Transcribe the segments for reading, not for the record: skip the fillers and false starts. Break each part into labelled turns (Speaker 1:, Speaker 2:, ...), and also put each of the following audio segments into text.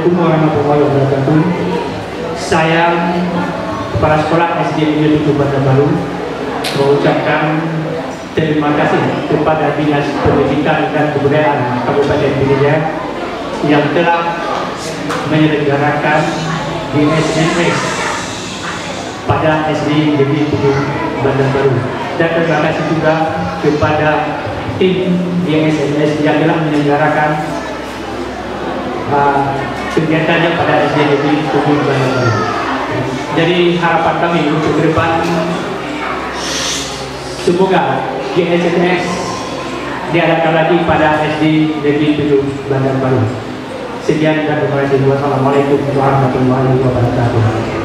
Speaker 1: Assalamualaikum warahmatullahi wabarakatuh. Saya Kepala Sekolah SD Negeri 7 Banjarbaru mengucapkan terima kasih kepada Dinas Pendidikan dan Kebudayaan Kabupaten Pidijaya yang telah menyelenggarakan di SMS pada SD Negeri 7 Banjarbaru. Dan terima kasih juga kepada tim DSNS yang telah menyelenggarakan kegiatannya pada SD Negeri 7 Banjarbaru. Jadi harapan kami untuk ke depan, semoga DSNS diadakan lagi pada SD Negeri 7 Banjarbaru. Sekian dan terima kasih. Wassalamualaikum warahmatullahi wabarakatuh.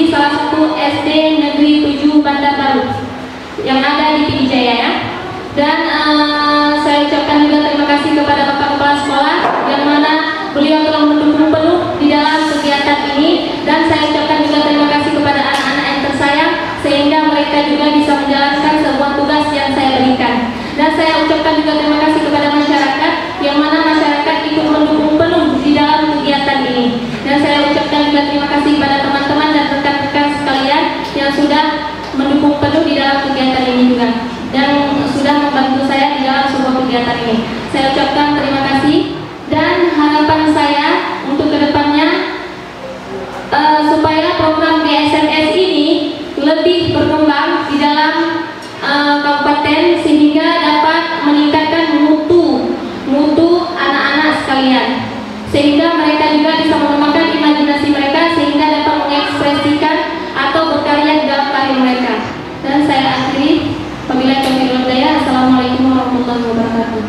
Speaker 2: di salah satu SD Negeri 7 Bandar Baru yang ada di Pidijaya ya. Dan saya ucapkan juga terima kasih kepada Bapak Kepala Sekolah yang mana beliau telah mendukung penuh di dalam kegiatan ini, dan saya ucapkan juga terima kasih kepada anak-anak yang tersayang sehingga mereka juga bisa menjalankan sebuah tugas yang saya berikan. Dan saya ucapkan juga terima kasih kepada masyarakat yang mana masyarakat ikut mendukung penuh di dalam kegiatan ini. Dan saya ucapkan juga terima kasih kepada teman-teman dan rekan-rekan sekalian yang sudah mendukung penuh di dalam kegiatan ini juga dan sudah membantu saya di dalam sebuah kegiatan ini. Saya ucapkan terima kasih, dan harapan saya untuk kedepannya supaya program GSMS ini lebih berkembang di dalam kabupaten sehingga dapat meningkatkan mutu anak-anak sekalian, sehingga mereka juga bisa mengembangkan imajinasi mereka sehingga dapat mengekspresikan atau berkarya di dalam karya mereka. Dan saya akhiri, wabillahi taufiq wal hidayah. Assalamualaikum warahmatullahi wabarakatuh.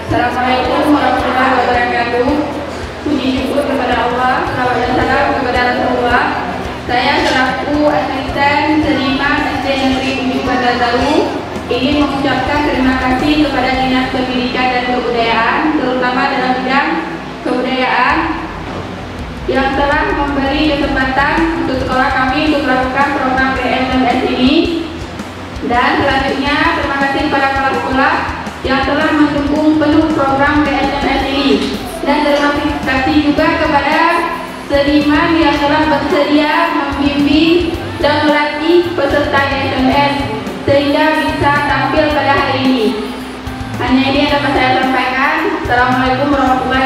Speaker 3: Assalamualaikum warahmatullahi wabarakatuh. Puji syukur kepada Allah, salawat dan salam kepada Rasulullah. Saya selaku asisten seniman SD Negeri 7 Bandar Baru ingin mengucapkan terima kasih kepada Dinas Pendidikan dan Kebudayaan, terutama dalam bidang kebudayaan, yang telah memberi kesempatan untuk sekolah kami untuk melakukan program GSMS ini. Dan selanjutnya terima kasih kepada kepala sekolah yang telah mendukung penuh program GSMS ini, dan terima kasih juga kepada seniman yang telah bersedia membimbing dan melatih peserta GSMS sehingga bisa tampil pada hari ini. Hanya ini yang dapat saya sampaikan. Assalamualaikum warahmatullahi wabarakatuh.